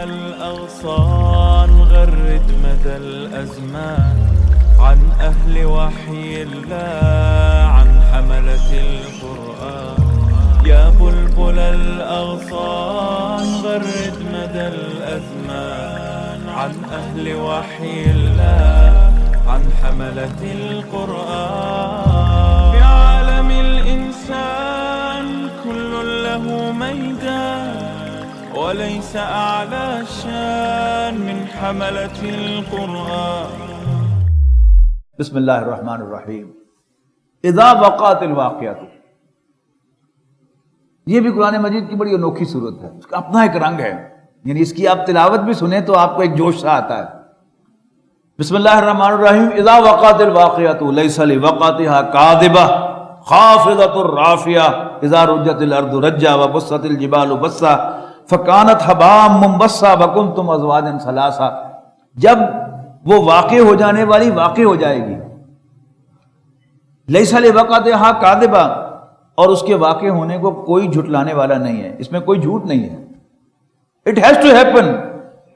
الأغصان غرد مدى الأزمان عن أهل وحي الله عن حملة القرآن يا بلبل الأغصان غرد مدى الأزمان عن أهل وحي الله عن حملة القرآن في عالم الإنسان كل له ميدان وليس أعلى الشان من حملة القرآن. بسم اللہ الرحمن الرحیم. اذا وقعت الواقعۃ، یہ بھی قرآن مجید کی بڑی انوکھی صورت ہے، اس کا اپنا ایک رنگ ہے، یعنی اس کی آپ تلاوت بھی سنیں تو آپ کو ایک جوش سا آتا ہے. بسم اللہ الرحمن الرحیم. اذا وقعت الواقعۃ لیس لوقعتها کاذبہ خافضۃ رافعہ اذا رجت الارض رجا وبست الجبال بسا فکانت حباء منبثا وکنتم ازواجا ثلاثا. جب وہ واقع ہو جانے والی واقع ہو جائے گی، لیس لوقعتها کاذبہ، اور اس کے واقع ہونے کو کوئی جھٹلانے والا نہیں ہے، اس میں کوئی جھوٹ نہیں ہے. It has to happen.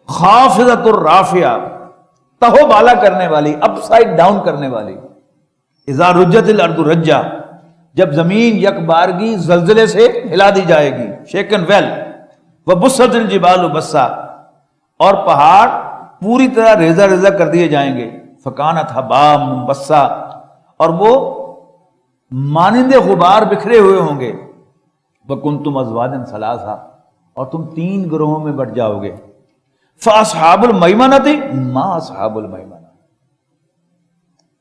خافضۃ رافعہ، تہو بالا کرنے والی، اپ سائڈ ڈاؤن کرنے والی. اذا رجت الارض رجا، جب زمین یک بارگی زلزلے سے ہلا دی جائے گی، شیکن ویل. وبست الجبال بسا، اور پہاڑ پوری طرح ریزہ ریزہ کر دیے جائیں گے. فکانت حباء منبثا، اور وہ مانند غبار بکھرے ہوئے ہوں گے. وکنتم ازواجا ثلاثا، اور تم 3 گروہوں میں بٹ جاؤ گے. فاصحاب المیمنۃ ما اصحاب المیمنہ.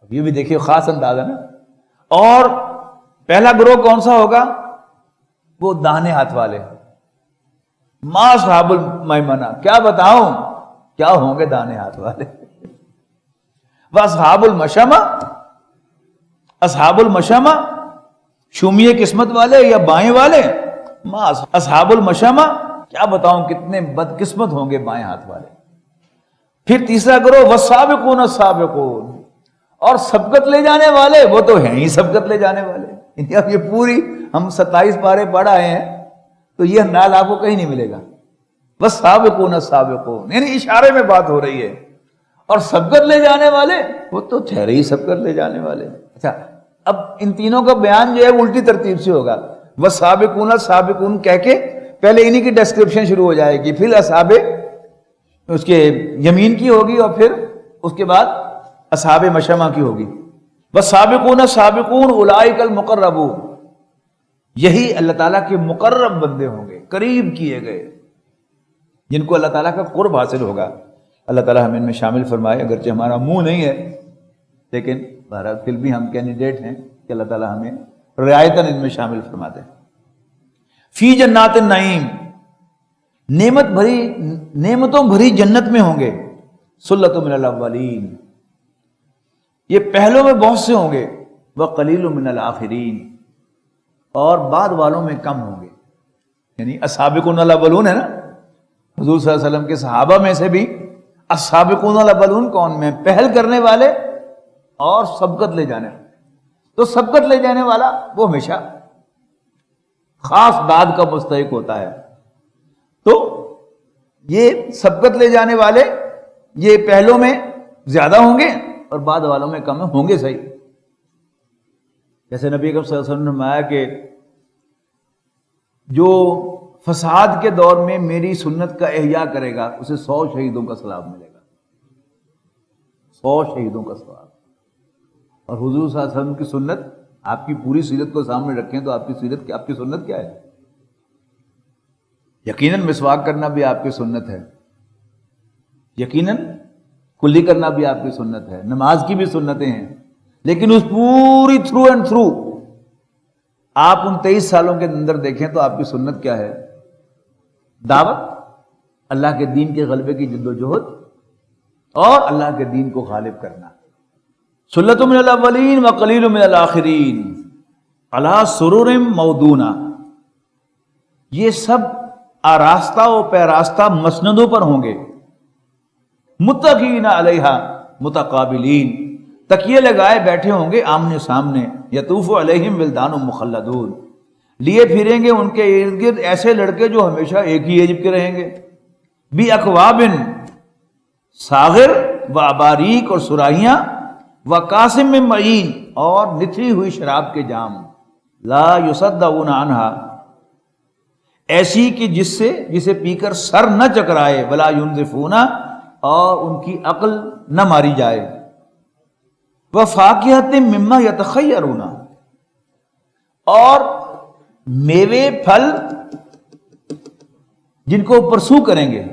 اب یہ بھی دیکھیے خاص انداز ہے نا. اور پہلا گروہ کون سا ہوگا؟ وہ داہنے ہاتھ والے. ما اصحاب المیمنہ، کیا بتاؤں کیا ہوں گے داہنے ہاتھ والے. واصحاب المشأمہ، اصحاب المشأمہ شومیہ قسمت والے یا بائیں والے. ما اصحاب المشأمہ، کیا بتاؤں کتنے بدقسمت ہوں گے بائیں ہاتھ والے. پھر تیسرا گروہ والسابقون السابقون، اور سبقت لے جانے والے، وہ تو ہیں ہی سبقت لے جانے والے. اب یہ پوری ہم 27 پارے پڑھ آئے ہیں تو یہ انداز آپ کو کہیں نہیں ملے گا. والسابقون السابقون، یعنی اشارے میں بات ہو رہی ہے. اور سبقت لے جانے والے، وہ تو ٹھہرے ہی سبقت لے جانے والے. اچھا، اب ان تینوں کا بیان جو ہے الٹی ترتیب سے ہوگا. والسابقون السابقون کہہ کے پہلے انہی کی ڈسکرپشن شروع ہو جائے گی، پھر اصحاب اس کے یمین کی ہوگی، اور پھر اس کے بعد اصحاب مشأمہ کی ہوگی. والسابقون السابقون اولئک المقربون، یہی اللہ تعالیٰ کے مقرب بندے ہوں گے، قریب کیے گئے، جن کو اللہ تعالیٰ کا قرب حاصل ہوگا. اللہ تعالیٰ ہمیں ان میں شامل فرمائے. اگرچہ ہمارا منہ نہیں ہے لیکن بہرحال پھر بھی ہم کینڈیڈیٹ ہیں کہ اللہ تعالیٰ ہمیں رعایتاً ان میں شامل فرما دیں. فی جنات النعیم، نعمتوں بھری جنت میں ہوں گے. ثلۃ من الاولین، یہ پہلوں میں بہت سے ہوں گے. وقلیل من الاخرین، اور بعد والوں میں کم ہوں گے. یعنی السابقون الاولون ہے نا، حضور صلی اللہ علیہ وسلم کے صحابہ میں سے بھی السابقون الاولون کون میں؟ پہل کرنے والے اور سبقت لے جانے والے. تو سبقت لے جانے والا وہ ہمیشہ خاص داد کا مستحق ہوتا ہے. تو یہ سبقت لے جانے والے یہ پہلوں میں زیادہ ہوں گے اور بعد والوں میں کم ہوں گے. صحیح، جیسے نبی اکرم صلی اللہ علیہ وسلم نے فرمایا کہ جو فساد کے دور میں میری سنت کا احیاء کرے گا اسے 100 شہیدوں کا ثواب ملے گا. 100 شہیدوں کا ثواب. اور حضور صلی اللہ علیہ وسلم کی سنت، آپ کی پوری سیرت کو سامنے رکھیں تو آپ کی سنت کیا ہے؟ یقیناً مسواک کرنا بھی آپ کی سنت ہے، یقیناً کلی کرنا بھی آپ کی سنت ہے، نماز کی بھی سنتیں ہیں. لیکن اس پوری تھرو اینڈ تھرو آپ ان 23 سالوں کے اندر دیکھیں تو آپ کی سنت کیا ہے؟ دعوت، اللہ کے دین کے غلبے کی جد و جہد، اور اللہ کے دین کو غالب کرنا. ثلۃ من الاولین وقلیل من الاخرین علی سرر موضونہ، یہ سب آراستہ و پیراستہ مسندوں پر ہوں گے. متقین علیہا متقابلین، تکیے لگائے بیٹھے ہوں گے آمنے سامنے. یطوف علیہم ولدان مخلدون، لیے پھریں گے ان کے ارد گرد ایسے لڑکے جو ہمیشہ ایک ہی ایج کے رہیں گے. بھی اکوابن ساغر و اباریک اور سراہیاں و قاسم میں معین اور نتھی ہوئی شراب کے جام لا یصدعون عنہا ایسی کہ جسے پی کر سر نہ چکرائے ولا ینزفون اور ان کی عقل نہ ماری جائے وفاکہۃ مما یتخیرون اور میوے پھل جن کو پرسو کریں گے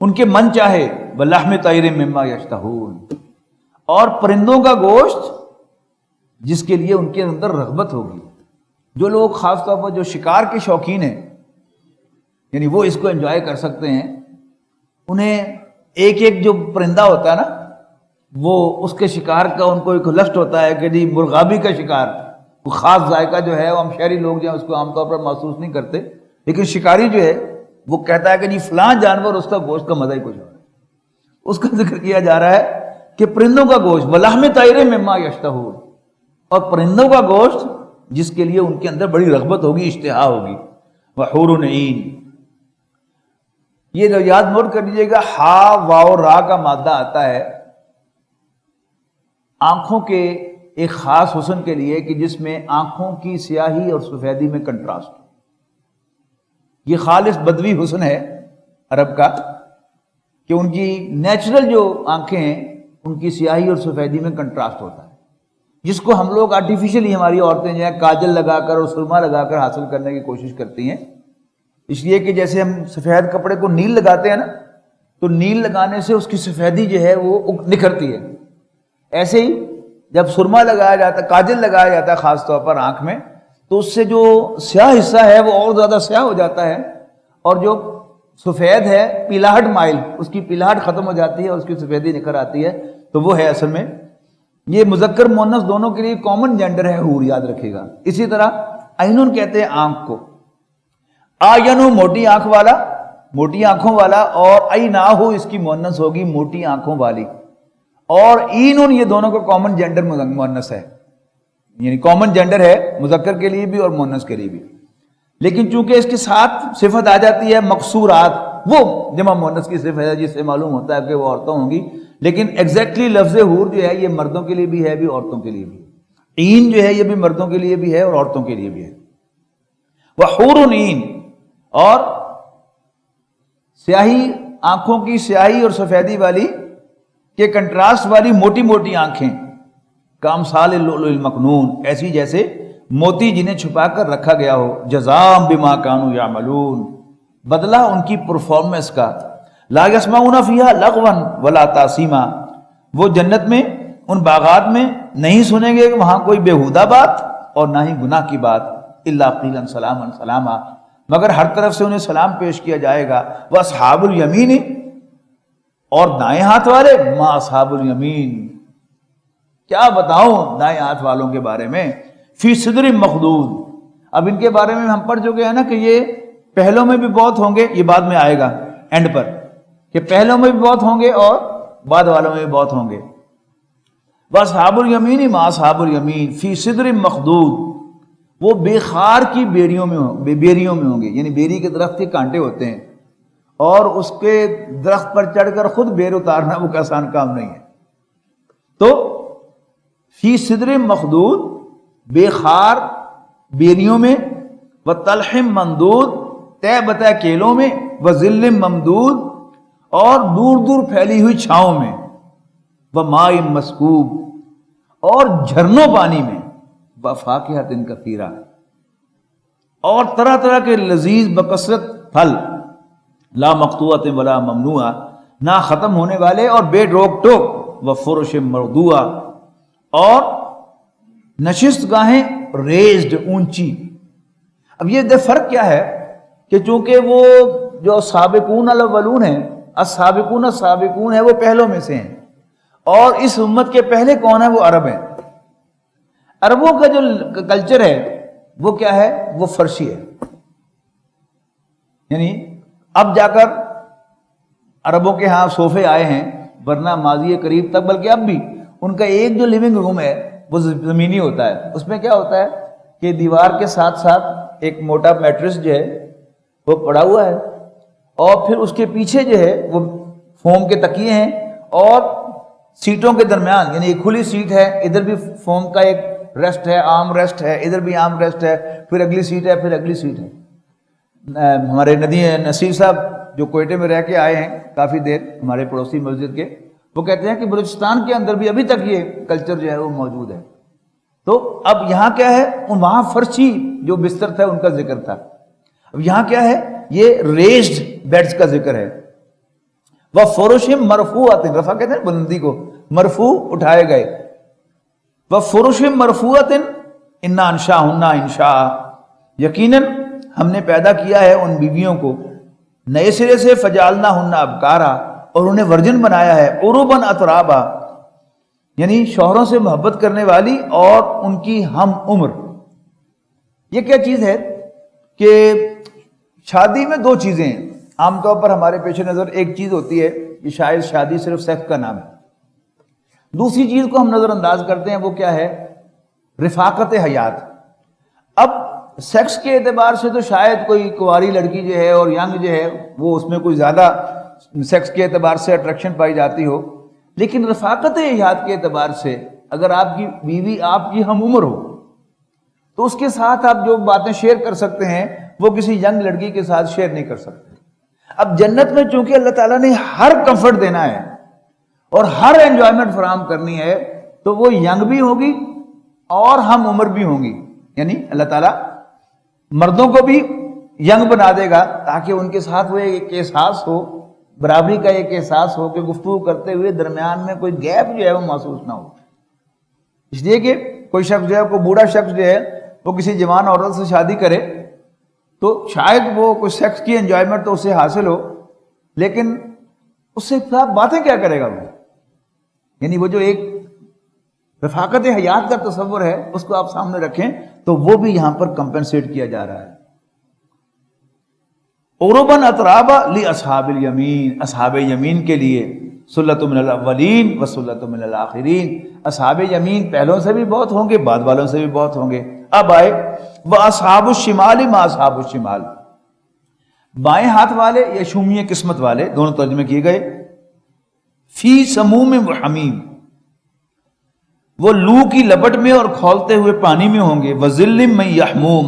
ان کے من چاہے ولحم طیر مما یشتہون اور پرندوں کا گوشت جس کے لیے ان کے اندر رغبت ہوگی. جو لوگ خاص طور پر جو شکار کے شوقین ہیں یعنی وہ اس کو انجوائے کر سکتے ہیں، انہیں ایک ایک جو پرندہ ہوتا ہے نا وہ اس کے شکار کا ان کو ایک لفٹ ہوتا ہے کہ جی مرغابی کا شکار، وہ خاص ذائقہ جو ہے وہ ہم شہری لوگ جو ہیں اس کو عام طور پر محسوس نہیں کرتے، لیکن شکاری جو ہے وہ کہتا ہے کہ جی فلاں جانور اس کا گوشت کا مزہ ہی کچھ اور ہے. اس کا ذکر کیا جا رہا ہے کہ پرندوں کا گوشت ولحم طیر مما یشتہون اور پرندوں کا گوشت جس کے لیے ان کے اندر بڑی رغبت ہوگی، اشتہا ہوگی. وحور عین، یہ جو یاد نوٹ کر لیجیے گا، ہا واو را کا مادہ آتا ہے آنکھوں کے ایک خاص حسن کے لیے کہ جس میں آنکھوں کی سیاہی اور سفیدی میں کنٹراسٹ ہو. یہ خالص بدوی حسن ہے عرب کا کہ ان کی نیچرل جو آنکھیں ہیں ان کی سیاہی اور سفیدی میں کنٹراسٹ ہوتا ہے، جس کو ہم لوگ آرٹیفیشلی ہماری عورتیں جو ہیں کاجل لگا کر اور سرما لگا کر حاصل کرنے کی کوشش کرتی ہیں. اس لیے کہ جیسے ہم سفید کپڑے کو نیل لگاتے ہیں نا تو نیل لگانے سے اس کی سفیدی جو ہے وہ نکھرتی ہے، ایسے ہی جب سرما لگایا جاتا ہے، کاجل لگایا جاتا ہے خاص طور پر آنکھ میں، تو اس سے جو سیاہ حصہ ہے وہ اور زیادہ سیاہ ہو جاتا ہے اور جو سفید ہے پیلاہٹ مائل، اس کی پیلاہٹ ختم ہو جاتی ہے اور اس کی سفیدی نکھر آتی ہے. تو وہ ہے اصل میں یہ مذکر مؤنث دونوں کے لیے کامن جینڈر ہے حور، یاد رکھیے گا. اسی طرح عینن کہتے ہیں آنکھ کو، آینو موٹی آنکھ والا، موٹی آنکھوں والا، اور عیناہو اس کی مؤنث ہوگی موٹی آنکھوں والی، اور اینن یہ دونوں کا کامن جینڈر مؤنث ہے، یعنی کامن جینڈر ہے مذکر کے لیے بھی اور مؤنث کے لیے بھی. لیکن چونکہ اس کے ساتھ صفت آ جاتی ہے مقصورات، وہ جمع مؤنث کی صفت ہے جس سے معلوم ہوتا ہے کہ وہ عورتوں ہوں گی، لیکن ایگزیکٹلی لفظ حور جو ہے یہ مردوں کے لیے بھی ہے بھی عورتوں کے لیے بھی. عین جو ہے یہ بھی مردوں کے لیے بھی ہے اور عورتوں کے لیے بھی ہے. وحور عین، اور سیاہی آنکھوں کی سیاہی اور سفیدی والی کے کنٹراسٹ والی موٹی موٹی آنکھیں، کامثال اللؤلؤ المکنون، ایسی جیسے موتی جنہیں چھپا کر رکھا گیا ہو. جزاء بما كانوا يعملون، بدلہ ان کی پرفارمنس کا. لا يسمعون فيها لغوا ولا تاثیما، وہ جنت میں ان باغات میں نہیں سنیں گے وہاں کوئی بیہودہ بات اور نہ ہی گناہ کی بات. الا قیلا سلاما سلاما، مگر ہر طرف سے انہیں سلام پیش کیا جائے گا. واصحاب الیمین، اور دائیں ہاتھ والے، ما اصحاب الیمین، کیا بتاؤں دائیں ہاتھ والوں کے بارے میں. فی صدر مخدود، اب ان کے بارے میں ہم پڑھ چکے ہیں نا کہ یہ پہلوں میں بھی بہت ہوں گے، یہ بعد میں آئے گا اینڈ پر کہ پہلوں میں بھی بہت ہوں گے اور بعد والوں میں بھی بہت ہوں گے. واصحاب الیمین ما اصحاب الیمین فی صدر مخدود، وہ بے خار کی بیریوں میں ہوں گے، یعنی بیری کے درخت کے کانٹے ہوتے ہیں اور اس کے درخت پر چڑھ کر خود بیر اتارنا وہ آسان کام نہیں ہے. تو فی صدر مخدود، بے خار بیریوں میں، وطلح ممدود، تہ بتہ کیلوں میں، وظل ممدود، اور دور دور پھیلی ہوئی چھاؤں میں، وماء مسکوب، اور جھرنوں پانی میں، وفاکہۃ کثیرہ، اور طرح طرح کے لذیذ بکثرت پھل، لا مقطوعۃ ولا ممنوعہ، نہ ختم ہونے والے اور بے روک ٹوک، وفرش مرضوعہ، اور نشست گاہیں ریزڈ، اونچی. اب یہ فرق کیا ہے کہ چونکہ وہ جو سابقون الاولون ہیں، السابقون السابقون ہے، وہ پہلوں میں سے ہیں، اور اس امت کے پہلے کون ہیں؟ وہ عرب ہیں. عربوں کا جو کلچر ہے وہ کیا ہے؟ وہ فرشی ہے. یعنی اب جا کر عربوں کے ہاں صوفے آئے ہیں، ورنہ ماضی قریب تک، بلکہ اب بھی ان کا ایک جو لیونگ روم ہے وہ زمینی ہوتا ہے. اس میں کیا ہوتا ہے کہ دیوار کے ساتھ ساتھ ایک موٹا میٹرس جو ہے وہ پڑا ہوا ہے، اور پھر اس کے پیچھے جو ہے وہ فوم کے تکیے ہیں، اور سیٹوں کے درمیان یعنی ایک کھلی سیٹ ہے، ادھر بھی فوم کا ایک ریسٹ ہے، آرم ریسٹ ہے، ادھر بھی آرم ریسٹ ہے، پھر اگلی سیٹ ہے، پھر اگلی سیٹ ہے۔ ہمارے نصیر صاحب جو کوئٹے میں رہ کے آئے ہیں کافی دیر، ہمارے پڑوسی مسجد کے، وہ کہتے ہیں کہ بلوچستان کے اندر بھی ابھی تک یہ کلچر جو ہے وہ موجود ہے۔ تو اب یہاں کیا ہے، وہاں فرشی جو بستر تھا ان کا ذکر تھا، اب یہاں کیا ہے، یہ ریزڈ بیڈز کا ذکر ہے۔ وہ فروشم مرفوعۃ، رفع کہتے ہیں بلندی کو، مرفوع اٹھائے گئے، وہ فروشم مرفوعۃ انا انشاءہن انشاء، یقیناً ہم نے پیدا کیا ہے ان بیویوں کو نئے سرے سے، فجعلناہن ابکارا، اور انہیں ورجن بنایا ہے، عرباً اترابا، یعنی شوہروں سے محبت کرنے والی اور ان کی ہم عمر۔ یہ کیا چیز ہے کہ شادی میں دو چیزیں ہیں عام طور پر ہمارے پیش نظر، ایک چیز ہوتی ہے کہ شاید شادی صرف سیکس کا نام ہے، دوسری چیز کو ہم نظر انداز کرتے ہیں، وہ کیا ہے، رفاقت حیات۔ اب سیکس کے اعتبار سے تو شاید کوئی کنواری لڑکی جو ہے اور ینگ جو ہے وہ اس میں کوئی زیادہ سیکس کے اعتبار سے اٹریکشن پائی جاتی ہو، لیکن رفاقت حیات کے اعتبار سے اگر آپ کی بیوی آپ کی ہم عمر ہو تو اس کے ساتھ آپ جو باتیں شیئر کر سکتے ہیں وہ کسی ینگ لڑکی کے ساتھ شیئر نہیں کر سکتے۔ اب جنت میں چونکہ اللہ تعالیٰ نے ہر کمفرٹ دینا ہے اور ہر انجوائمنٹ فراہم کرنی ہے، تو وہ ینگ بھی ہوگی اور ہم عمر بھی ہوں گی، یعنی اللہ تعالیٰ مردوں کو بھی ینگ بنا دے گا تاکہ ان کے ساتھ وہ ایک احساس ہو، برابری کا ایک احساس ہو کہ گفتگو کرتے ہوئے درمیان میں کوئی گیپ جو ہے وہ محسوس نہ ہو۔ اس لیے کہ کوئی شخص جو ہے، کوئی بوڑھا شخص جو ہے وہ کسی جوان عورت سے شادی کرے تو شاید وہ کوئی سیکس کی انجوائمنٹ تو اسے حاصل ہو، لیکن اس سے آپ باتیں کیا کرے گا وہ، یعنی وہ جو ایک رفاقت حیات کا تصور ہے اس کو آپ سامنے رکھیں تو وہ بھی یہاں پر کمپنسیٹ کیا جا رہا ہے۔ عرباً اترابا لاصحاب الیمین، اصحاب یمین کے لیے، سلۃ من الاولین و سلۃ من الاخرین، اصحاب یمین پہلوں سے بھی بہت ہوں گے، بعد والوں سے بھی بہت ہوں گے۔ اب آئے وہ اصحاب الشمال ما اصحاب الشمال، بائیں ہاتھ والے یا شومیہ قسمت والے، دونوں ترجمے کیے گئے۔ فی سموم و حمیم، وہ لو کی لپٹ میں اور کھولتے ہوئے پانی میں ہوں گے، وظل من یحموم،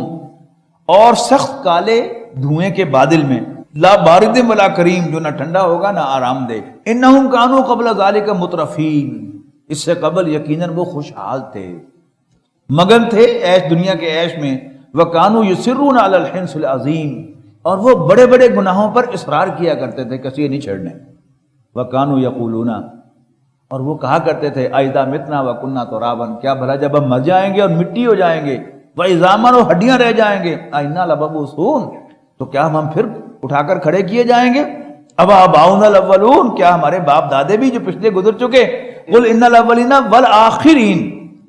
اور سخت کالے دھوئیں کے بادل میں، لا بارد ولا کریم، جو نہ ٹھنڈا ہوگا نہ آرام دہ۔ انہم کانوا قبل ذلک مترفین، اس سے قبل یقیناً وہ خوشحال تھے، مگن تھے عیش دنیا کے عیش میں، وکانوا یصرون علی الحنث العظیم، اور وہ بڑے بڑے گناہوں پر اصرار کیا کرتے تھے، کسی نہیں چھڑنے۔ وکانوا یقولون، اور وہ کہا کرتے تھے، اذا متنا وکنا ترابا، کیا بھلا جب ہم مر جائیں گے اور مٹی ہو جائیں گے، وعظاما، اور ہڈیاں رہ جائیں گے، انا لمبعوثون، تو کیا ہم پھر اٹھا کر کھڑے کیے جائیں گے؟ اب آباؤنا الاولون، کیا ہمارے باپ دادے بھی جو پچھلے گزر چکے؟ قل ان الاولین والآخرین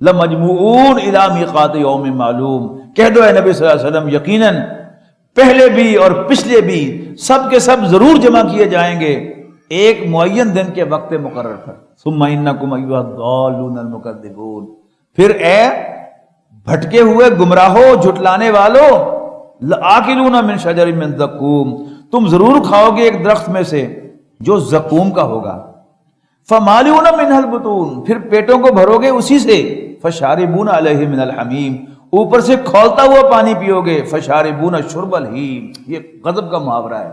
لمجموعون الی میقات یوم معلوم، کہہ دو اے نبی صلی اللہ علیہ وسلم، یقیناً پہلے بھی اور پچھلے بھی سب کے سب ضرور جمع کیے جائیں گے ایک معین دن کے وقت مقرر پر۔ ثم انکم ایھا الضالون المکذبون، پھر اے بھٹکے ہوئے گمراہو، جھٹلانے والوں، لآکلون من شجر من زقوم، تم ضرور کھاؤ گے ایک درخت میں سے جو زقوم کا ہوگا، فمالئون منہ البطون، پھر پیٹوں کو بھرو گے اسی سے، فشاربون علیہ من الحمیم، اوپر سے کھولتا ہوا پانی پیو گے، فشاربون شرب الہیم، یہ غضب کا محاورہ ہے،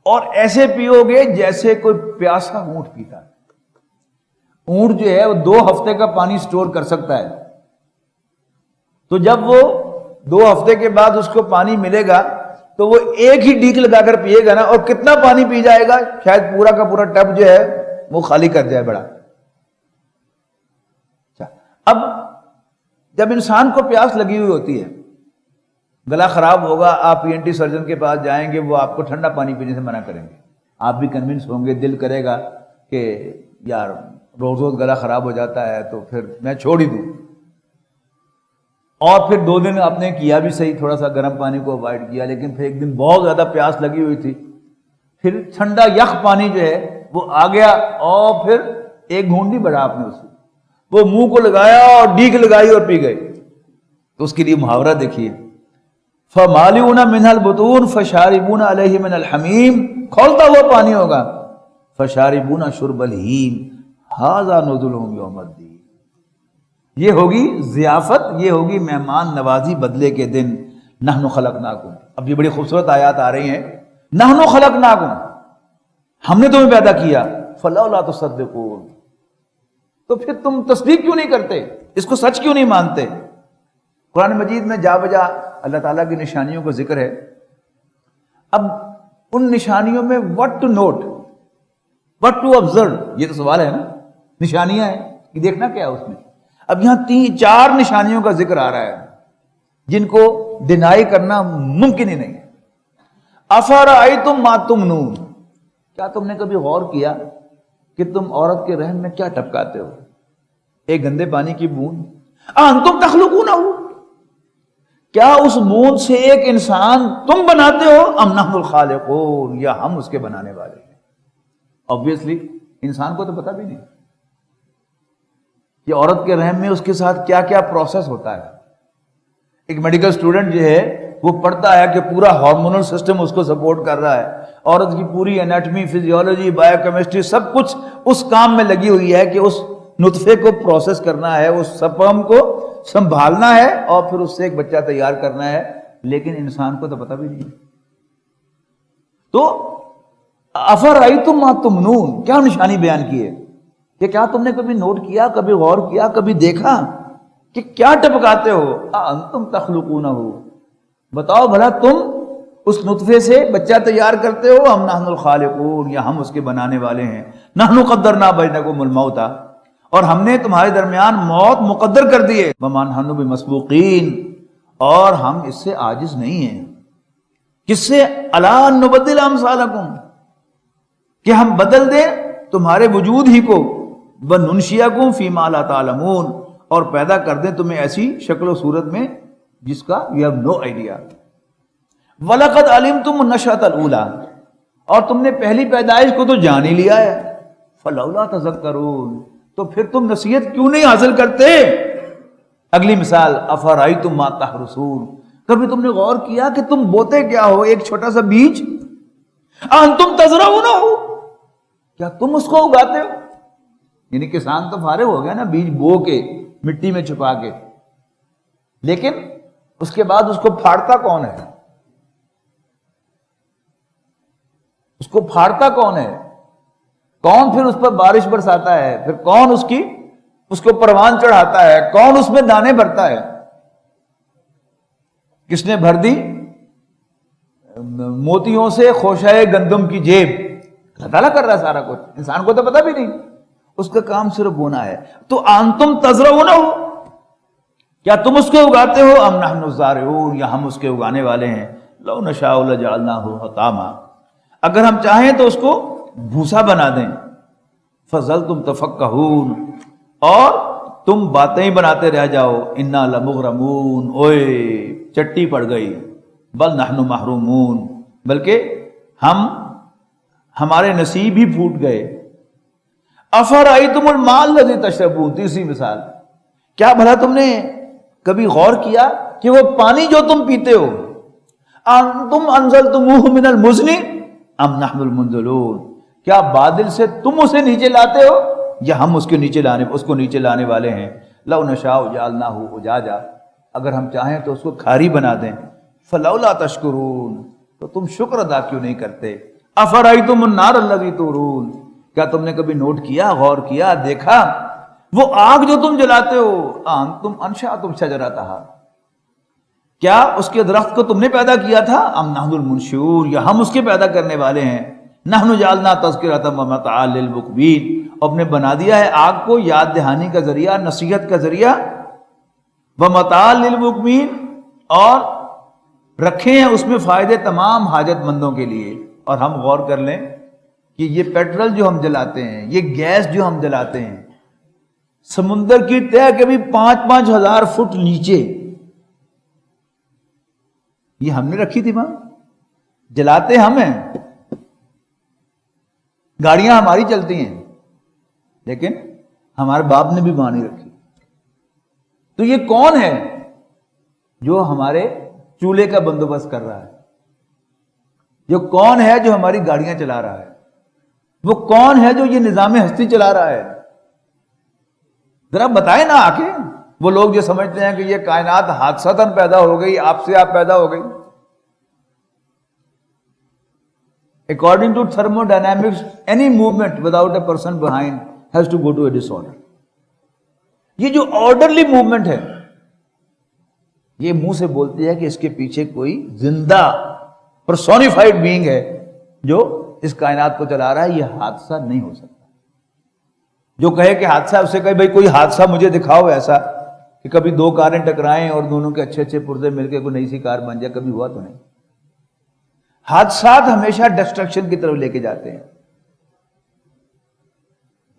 اور ایسے پیو گے جیسے کوئی پیاسا اونٹ پیتا ہے۔ اونٹ جو ہے وہ 2 ہفتے کا پانی سٹور کر سکتا ہے، تو جب وہ 2 ہفتے کے بعد اس کو پانی ملے گا تو وہ ایک ہی ڈیک لگا کر پیے گا نا، اور کتنا پانی پی جائے گا، شاید پورا کا پورا ٹب جو ہے وہ خالی کر جائے بڑا۔ اب جب انسان کو پیاس لگی ہوئی ہوتی ہے، گلا خراب ہوگا، آپ ENT سرجن کے پاس جائیں گے، وہ آپ کو ٹھنڈا پانی پینے سے منع کریں گے، آپ بھی کنونس ہوں گے، دل کرے گا کہ یار روز روز گلا خراب ہو جاتا ہے تو پھر میں چھوڑ ہی دوں، اور پھر 2 دن آپ نے کیا بھی صحیح، تھوڑا سا گرم پانی کو اوائڈ کیا، لیکن پھر ایک دن بہت زیادہ پیاس لگی ہوئی تھی، پھر ٹھنڈا یخ پانی جو ہے وہ آ گیا، اور پھر ایک گھونٹ نہیں بڑھا آپ نے اس کو، وہ منہ کو لگایا اور ڈیگ لگائی اور پی گئے۔ تو اس کے لیے محاورہ دیکھیے، فمالئون منها البطون فشاربون علیہ من الحمیم، کھولتا ہوا پانی ہوگا، فشاربون شرب الہیم ھذا نزلهم یوم الدین، یہ ہوگی ضیافت، یہ ہوگی مہمان نوازی بدلے کے دن۔ نحن خلقناکم، اب یہ بڑی خوبصورت آیات آ رہی ہیں، نحن خلقناکم، ہم نے تمہیں پیدا کیا، فلولا تصدقون، تو پھر تم تصدیق کیوں نہیں کرتے، اس کو سچ کیوں نہیں مانتے؟ قرآن مجید میں جا بجا اللہ تعالیٰ کی نشانیوں کا ذکر ہے۔ اب ان نشانیوں میں what to note, what to observe، یہ تو سوال ہے نا، نشانیاں ہیں کہ دیکھنا کیا ہے اس میں۔ اب یہاں 3-4 نشانیوں کا ذکر آ رہا ہے جن کو ڈینائی کرنا ممکن ہی نہیں۔ افرأیتم ما تمنون، کیا تم نے کبھی غور کیا کہ تم عورت کے رحم میں کیا ٹپکاتے ہو؟ ایک گندے پانی کی بوند۔ انتم تخلقونہ، کیا اس بوند سے ایک انسان تم بناتے ہو؟ ام نحن الخالقون، یا ہم اس کے بنانے والے ہیں؟ obviously انسان کو تو پتہ بھی نہیں کہ عورت کے رحم میں اس کے ساتھ کیا کیا پروسیس ہوتا ہے۔ ایک میڈیکل اسٹوڈنٹ جو ہے وہ پڑھتا ہے کہ پورا ہارمونل سسٹم اس کو سپورٹ کر رہا ہے، عورت کی پوری انیٹمی، فزیولوجی، بایو کیمسٹری سب کچھ اس کام میں لگی ہوئی ہے کہ اس نطفے کو پروسیس کرنا ہے، اس سپرم کو سنبھالنا ہے اور پھر اس سے ایک بچہ تیار کرنا ہے، لیکن انسان کو تو پتہ بھی نہیں۔ تو افرأیتم ما تمنون، کیا نشانی بیان کی ہے کہ کیا تم نے کبھی نوٹ کیا، کبھی غور کیا، کبھی دیکھا کہ کیا ٹپکاتے ہو؟ انتم تخلقونہ، بتاؤ بھلا تم اس نطفے سے بچہ تیار کرتے ہو؟ ہم نحن الخالقون، یا ہم اس کے بنانے والے ہیں۔ نحن قدرنا بینکم الموت، اور ہم نے تمہارے درمیان موت مقدر کر دی ہے۔ وما نحن بمسبوقین، اور ہم اس سے عاجز نہیں ہیں۔ کس سے؟ الا ان نبدل امثالکم، کہ ہم بدل دیں تمہارے وجود ہی کو، وننشئکم فیما لا تعلمون، اور پیدا کر دیں تمہیں ایسی شکل و صورت میں جس کا you have no idea۔ وَلَقَدْ عَلِمْتُمُ النَّشْأَةَ الْأُولَىٰ، اور تم نے پہلی پیدائش کو تو جان ہی لیا ہے۔ فَلَوْلَا تَذَكَّرُونَ، تو پھر تم نصیحت کیوں نہیں حاصل کرتے؟ اگلی مثال، أَفَرَأَيْتُم مَّا تَحْرُثُونَ، کبھی تم نے غور کیا کہ تم بوتے کیا ہو؟ ایک چھوٹا سا بیج۔ أَأَنتُمْ تَزْرَعُونَهُ، کیا تم اس کو اگاتے ہو؟ یعنی کسان تو فارغ ہو گیا نا بیج بو کے، مٹی میں چھپا کے، لیکن اس کے بعد اس کو پھاڑتا کون ہے؟ اس کو پھاڑتا کون ہے؟ کون پھر اس پر بارش برساتا ہے؟ پھر کون اس کو پروان چڑھاتا ہے؟ کون اس میں دانے بھرتا ہے؟ کس نے بھر دی موتیوں سے خوشائے گندم کی جیب؟ اللہ تعالیٰ کر رہا ہے سارا کچھ، انسان کو تو پتہ بھی نہیں، اس کا کام صرف بونا ہے۔ تو انتم تزرعونہ، کیا تم اس کو اگاتے ہو؟ ام نحن الزارعون، یا ہم اس کے اگانے والے ہیں۔ لو نشاء لجعلناہ حطاما، اگر ہم چاہیں تو اس کو بھوسا بنا دیں۔ فظلتم تفکہون، اور تم باتیں ہی بناتے رہ جاؤ۔ انا لمغرمون، اوئے چٹی پڑ گئی۔ بل نحن محرومون، بلکہ ہمارے نصیب ہی پھوٹ گئے۔ افرأیتم الماء الذی تشربون، تیسری مثال، کیا بھلا تم نے کبھی غور کیا کہ وہ پانی جو تم پیتے ہو، انتم انزلتموہ من المزن ام نحن المنزلون، کیا بادل سے تم اسے نیچے لاتے ہو یا ہم اس کو نیچے لانے والے ہیں؟ لو نشاء جعلناہ اجاجا، اگر ہم چاہیں تو اس کو کھاری بنا دیں۔ فلولا تشکرون، تو تم شکر ادا کیوں نہیں کرتے؟ افرأیتم النار الذی تورون، کیا تم نے کبھی نوٹ کیا، غور کیا، دیکھا وہ آگ جو تم جلاتے ہو؟ انتم انشأتم شجرتہا، کیا اس کے درخت کو تم نے پیدا کیا تھا؟ ام نحن المنشئون، یا ہم اس کے پیدا کرنے والے ہیں۔ نحن جعلنا تذکرۃ ومتاعا للمقوین، اب نے بنا دیا ہے آگ کو یاد دہانی کا ذریعہ، نصیحت کا ذریعہ، ومتاعا للمقوین، اور رکھے ہیں اس میں فائدے تمام حاجت مندوں کے لیے۔ اور ہم غور کر لیں کہ یہ پیٹرول جو ہم جلاتے ہیں، یہ گیس جو ہم جلاتے ہیں، سمندر کی تہہ کے بھی 5-5 ہزار فٹ نیچے یہ ہم نے رکھی تھی، وہاں جلاتے ہم ہیں، گاڑیاں ہماری چلتی ہیں، لیکن ہمارے باپ نے بھی وہاں نہیں رکھی۔ تو یہ کون ہے جو ہمارے چولہے کا بندوبست کر رہا ہے؟ جو کون ہے جو ہماری گاڑیاں چلا رہا ہے؟ وہ کون ہے جو یہ نظام ہستی چلا رہا ہے؟ ذرا بتائیں نا آ کے۔ وہ لوگ جو سمجھتے ہیں کہ یہ کائنات حادثتاً پیدا ہو گئی، آپ سے آپ پیدا ہو گئی۔ According to thermodynamics, any movement without a person behind has to go to a disorder. یہ جو آرڈرلی موومنٹ ہے، یہ منہ سے بولتی ہے کہ اس کے پیچھے کوئی زندہ پرسونیفائڈ بینگ ہے جو اس کائنات کو چلا رہا ہے۔ یہ حادثہ نہیں ہو سکتا۔ جو کہے کہ حادثہ، اس سے کہے بھائی کوئی حادثہ مجھے دکھاؤ ایسا کہ کبھی دو کاریں ٹکرائیں اور دونوں کے اچھے اچھے پرزے مل کے کوئی نئی سی کار بن جائے، کبھی ہوا تو نہیں۔ حادثات ہمیشہ ڈسٹرکشن کی طرف لے کے جاتے ہیں۔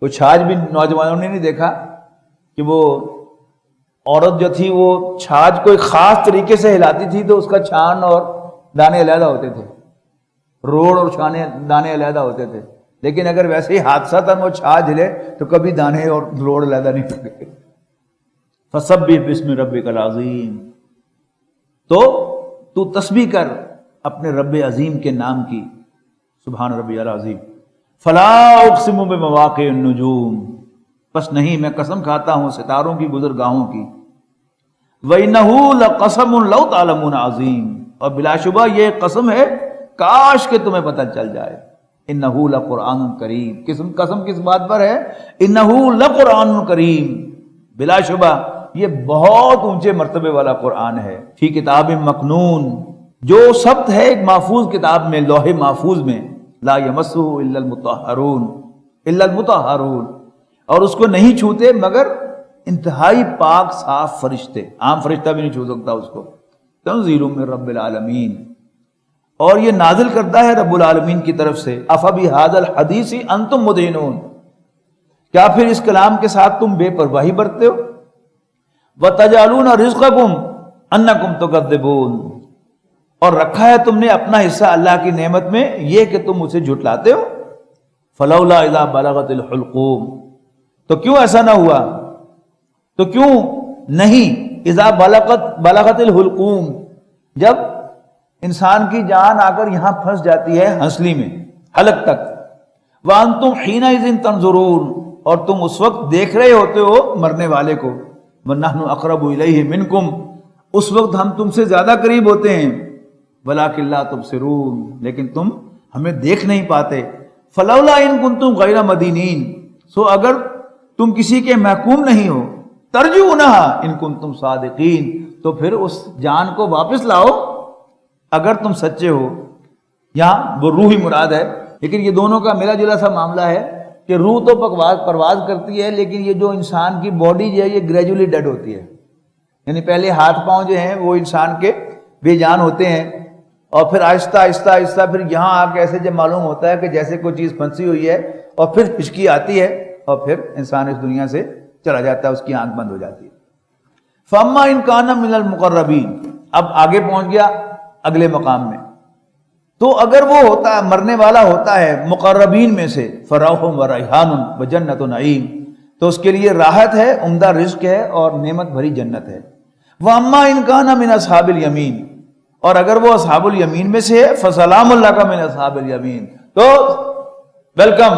کچھ آج بھی نوجوانوں نے نہیں دیکھا کہ وہ عورت جو تھی وہ چھاج کو ایک خاص طریقے سے ہلاتی تھی تو اس کا چھان اور دانے علیحدہ ہوتے تھے، روڑ اور دانے علیحدہ ہوتے تھے، لیکن اگر ویسے ہی حادثہ تھا وہ چھاج ہلے تو کبھی دانے اور روڑ علیحدہ نہیں ہوتے۔ فسبح باسم ربک العظیم، تو تسبیح کر اپنے رب عظیم کے نام کی، سبحان ربی العظیم۔ فلا اقسم بمواقع النجوم، پس نہیں میں قسم کھاتا ہوں ستاروں کی گزرگاہوں کی۔ وَإِنَّهُ لَقَسَمٌ لَوْ تَعْلَمُونَ عظیم، اور بلا شبہ یہ قسم ہے کاش کہ تمہیں پتہ چل جائے۔ إِنَّهُ لَقُرْآنٌ کریم، قسم کس بات پر ہے؟ إِنَّهُ لَقُرْآنٌ کریم، بلا شبہ یہ بہت اونچے مرتبے والا قرآن ہے۔ فی کتاب مکنون، جو ثبت ہے ایک محفوظ کتاب میں، لوح محفوظ میں۔ لا یمسہ الا المطہرون، الا المطہرون، اور اس کو نہیں چھوتے مگر انتہائی پاک صاف فرشتے، عام فرشتہ بھی نہیں چھو سکتا اس کو۔ تنزیل من رب العالمین، اور یہ نازل کرتا ہے رب العالمین کی طرف سے۔ افبہذا الحدیث انتم مدہنون، کیا پھر اس کلام کے ساتھ تم بے پرواہی برتتے ہو؟ وَتَجْعَلُونَ رِزْقَكُمْ أَنَّكُمْ تُكَذِّبُونَ، اور رکھا ہے تم نے اپنا حصہ اللہ کی نعمت میں یہ کہ تم اسے جھٹلاتے ہو۔ فَلَوْلَا إِذَا بَلَغَتِ الْحُلْقُومَ، تو کیوں ایسا نہ ہوا، تو کیوں نہیں اذا بلغت الحلقوم، جب انسان کی جان آ کر یہاں پھنس جاتی ہے ہنسلی میں، حلق تک۔ وَأَنْتُمْ حِينَئِذٍ تَنظُرُونَ، اور تم اس وقت دیکھ رہے ہوتے ہو مرنے والے کو۔ وَنَحْنُ أَقْرَبُ إِلَيْهِ مِنْكُمْ، اس وقت ہم تم سے زیادہ قریب ہوتے ہیں۔ وَلَكِنْ لَا تُبْصِرُونَ، لیکن تم ہمیں دیکھ نہیں پاتے۔ فَلَوْلَا إِن كُنْتُمْ غَيْرَ مَدِينِينَ، سو اگر تم کسی کے محکوم نہیں ہو، ترجونہا ان کنتم صادقین، تو پھر اس جان کو واپس لاؤ اگر تم سچے ہو۔ یہاں وہ روح ہی مراد ہے، لیکن یہ دونوں کا ملا جلا سا معاملہ ہے کہ روح تو پرواز کرتی ہے، لیکن یہ جو انسان کی باڈی جو ہے یہ گریجولی ڈیڈ ہوتی ہے، یعنی پہلے ہاتھ پاؤں جو ہیں وہ انسان کے بے جان ہوتے ہیں، اور پھر آہستہ آہستہ آہستہ پھر یہاں آ کے ایسے جب معلوم ہوتا ہے کہ جیسے کوئی چیز پھنسی ہوئی ہے، اور پھر ہچکی آتی ہے اور پھر انسان اس دنیا سے چلا جاتا ہے، اس کی آنکھ بند ہو جاتی ہے۔ فَأَمَّا إِن كَانَ مِنَ الْمُقَرَّبِينَ، اب آگے پہنچ گیا اگلے مقام میں، تو اگر وہ ہوتا ہے مرنے والا ہوتا ہے مقربین میں سے، فَرَوْحٌ وَرَيْحَانٌ وَجَنَّتُ نَعِيمٌ، تو اس کے لیے راحت ہے، عمدہ رزق ہے اور نعمت بھری جنت ہے۔ وَأَمَّا إِن كَانَ مِنْ أَصْحَابِ الْيَمِينِ، اور اگر وہ اصحاب الیمین میں سے ہے، فَسَلَامٌ لَكَ مِنْ أَصْحَابِ الْيَمِينِ، تو ویلکم،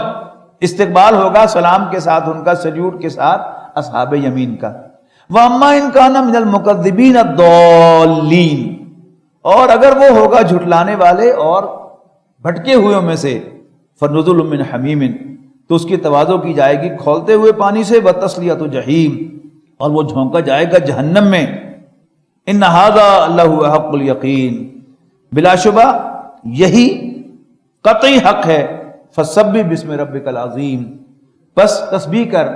استقبال ہوگا سلام کے ساتھ، ان کا سلیوٹ کے ساتھ اصحاب یمین کا۔ وَأَمَّا إِن كَانَ مِنَ الْمُكَذِّبِينَ الضَّالِّينَ، اور اگر وہ ہوگا جھٹلانے والے اور بھٹکے ہوئے میں سے، فَنُزُلٌ مِّنْ حَمِيمٍ، تو اس کی تواضع کی جائے گی کھولتے ہوئے پانی سے، وَتَصْلِيَةُ جَحِيمٍ، اور وہ جھونکا جائے گا جہنم میں۔ إِنَّ هَذَا لَهُوَ حَقُّ الْيَقِينِ، بلا شبہ یہی قطعی حق ہے۔ فَسَبِّحْ بِاسْمِ رَبِّكَ الْعَظِيمِ، بس تسبیح کر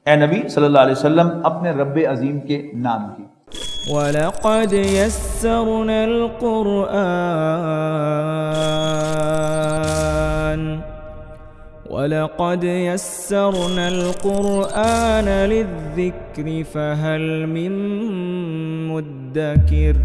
اے نبی صلی اللہ علیہ وسلم اپنے رب عظیم کے نام کی۔ وَلَقَدْ يَسَّرْنَا الْقُرْآنَ لِلذِّكْرِ فَهَلْ مِن مُّدَّكِرٍ